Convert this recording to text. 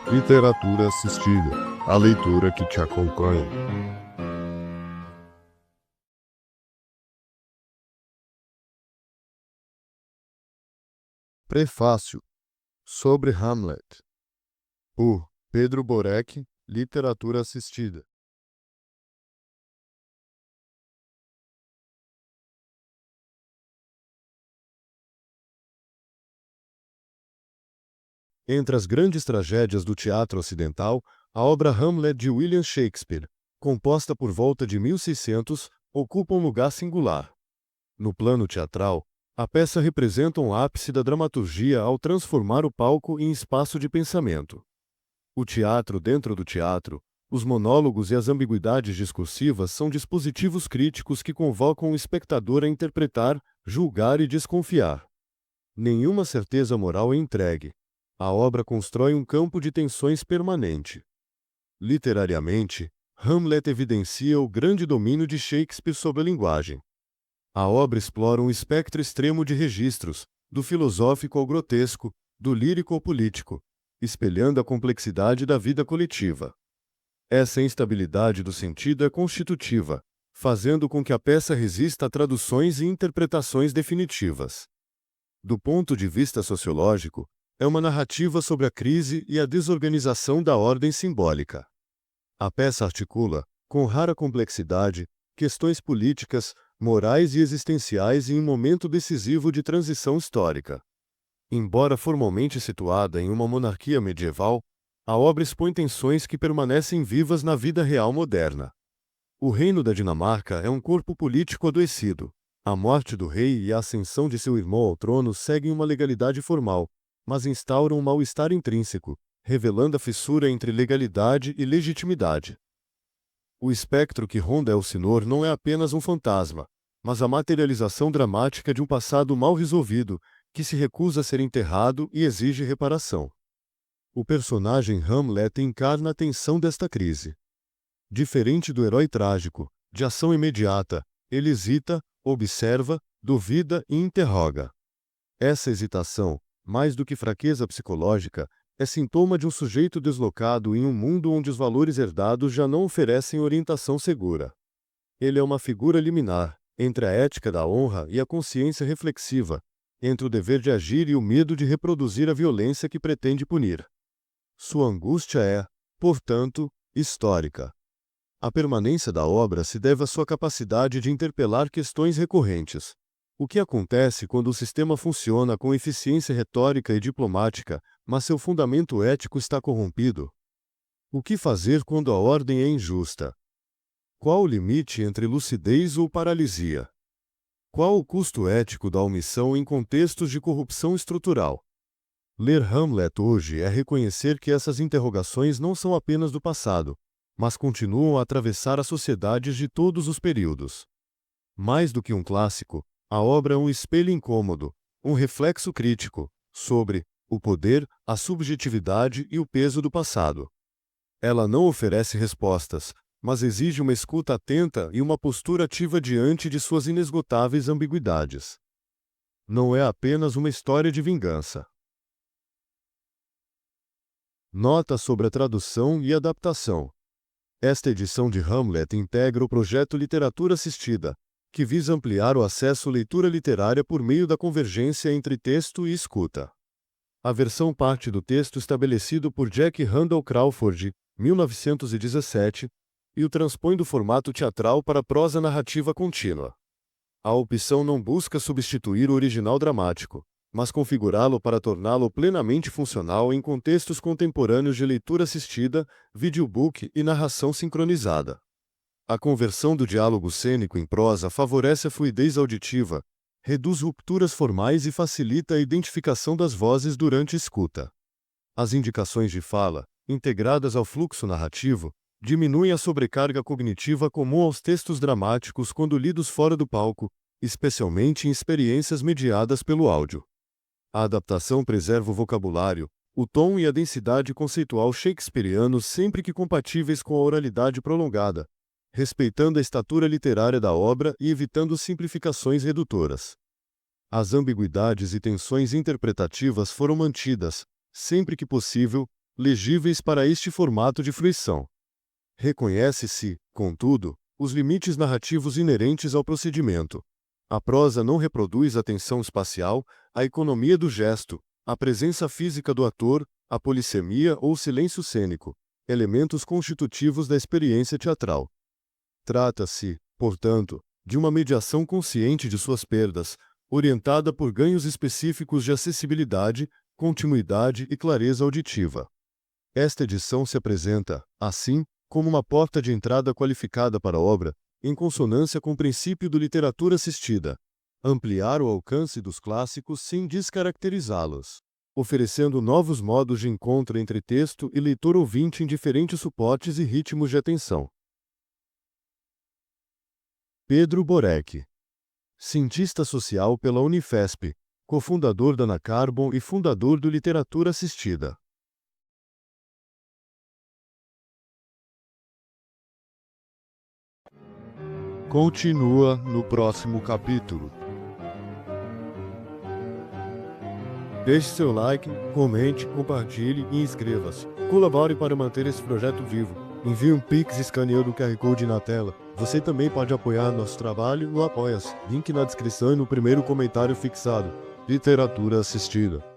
Literatura assistida, a leitura que te acompanha. Prefácio sobre Hamlet, por Pedro Borek, Literatura assistida. Entre as grandes tragédias do teatro ocidental, a obra Hamlet de William Shakespeare, composta por volta de 1600, ocupa um lugar singular. No plano teatral, a peça representa um ápice da dramaturgia ao transformar o palco em espaço de pensamento. O teatro dentro do teatro, os monólogos e as ambiguidades discursivas são dispositivos críticos que convocam o espectador a interpretar, julgar e desconfiar. Nenhuma certeza moral é entregue. A obra constrói um campo de tensões permanente. Literariamente, Hamlet evidencia o grande domínio de Shakespeare sobre a linguagem. A obra explora um espectro extremo de registros, do filosófico ao grotesco, do lírico ao político, espelhando a complexidade da vida coletiva. Essa instabilidade do sentido é constitutiva, fazendo com que a peça resista a traduções e interpretações definitivas. Do ponto de vista sociológico, é uma narrativa sobre a crise e a desorganização da ordem simbólica. A peça articula, com rara complexidade, questões políticas, morais e existenciais em um momento decisivo de transição histórica. Embora formalmente situada em uma monarquia medieval, a obra expõe tensões que permanecem vivas na vida real moderna. O reino da Dinamarca é um corpo político adoecido. A morte do rei e a ascensão de seu irmão ao trono seguem uma legalidade formal, mas instauram um mal-estar intrínseco, revelando a fissura entre legalidade e legitimidade. O espectro que ronda Elsinor não é apenas um fantasma, mas a materialização dramática de um passado mal resolvido, que se recusa a ser enterrado e exige reparação. O personagem Hamlet encarna a tensão desta crise. Diferente do herói trágico, de ação imediata, ele hesita, observa, duvida e interroga. Essa hesitação, mais do que fraqueza psicológica, é sintoma de um sujeito deslocado em um mundo onde os valores herdados já não oferecem orientação segura. Ele é uma figura liminar, entre a ética da honra e a consciência reflexiva, entre o dever de agir e o medo de reproduzir a violência que pretende punir. Sua angústia é, portanto, histórica. A permanência da obra se deve à sua capacidade de interpelar questões recorrentes. O que acontece quando o sistema funciona com eficiência retórica e diplomática, mas seu fundamento ético está corrompido? O que fazer quando a ordem é injusta? Qual o limite entre lucidez ou paralisia? Qual o custo ético da omissão em contextos de corrupção estrutural? Ler Hamlet hoje é reconhecer que essas interrogações não são apenas do passado, mas continuam a atravessar as sociedades de todos os períodos. Mais do que um clássico, a obra é um espelho incômodo, um reflexo crítico, sobre o poder, a subjetividade e o peso do passado. Ela não oferece respostas, mas exige uma escuta atenta e uma postura ativa diante de suas inesgotáveis ambiguidades. Não é apenas uma história de vingança. Nota sobre a tradução e adaptação. Esta edição de Hamlet integra o projeto Literatura Assistida, que visa ampliar o acesso à leitura literária por meio da convergência entre texto e escuta. A versão parte do texto estabelecido por Jack Randall Crawford, 1917, e o transpõe do formato teatral para prosa narrativa contínua. A opção não busca substituir o original dramático, mas configurá-lo para torná-lo plenamente funcional em contextos contemporâneos de leitura assistida, videobook e narração sincronizada. A conversão do diálogo cênico em prosa favorece a fluidez auditiva, reduz rupturas formais e facilita a identificação das vozes durante a escuta. As indicações de fala, integradas ao fluxo narrativo, diminuem a sobrecarga cognitiva comum aos textos dramáticos quando lidos fora do palco, especialmente em experiências mediadas pelo áudio. A adaptação preserva o vocabulário, o tom e a densidade conceitual shakespearianos sempre que compatíveis com a oralidade prolongada, respeitando a estatura literária da obra e evitando simplificações redutoras. As ambiguidades e tensões interpretativas foram mantidas, sempre que possível, legíveis para este formato de fruição. Reconhece-se, contudo, os limites narrativos inerentes ao procedimento. A prosa não reproduz a tensão espacial, a economia do gesto, a presença física do ator, a polissemia ou silêncio cênico, elementos constitutivos da experiência teatral. Trata-se, portanto, de uma mediação consciente de suas perdas, orientada por ganhos específicos de acessibilidade, continuidade e clareza auditiva. Esta edição se apresenta, assim, como uma porta de entrada qualificada para a obra, em consonância com o princípio do literatura assistida, ampliar o alcance dos clássicos sem descaracterizá-los, oferecendo novos modos de encontro entre texto e leitor-ouvinte em diferentes suportes e ritmos de atenção. Pedro Borek, cientista social pela Unifesp, cofundador da Anacarbon e fundador do Literatura Assistida. Continua no próximo capítulo. Deixe seu like, comente, compartilhe e inscreva-se. Colabore para manter esse projeto vivo. Envie um Pix escaneando o QR Code na tela. Você também pode apoiar nosso trabalho no Apoia-se. Link na descrição e no primeiro comentário fixado. Literatura Assistida.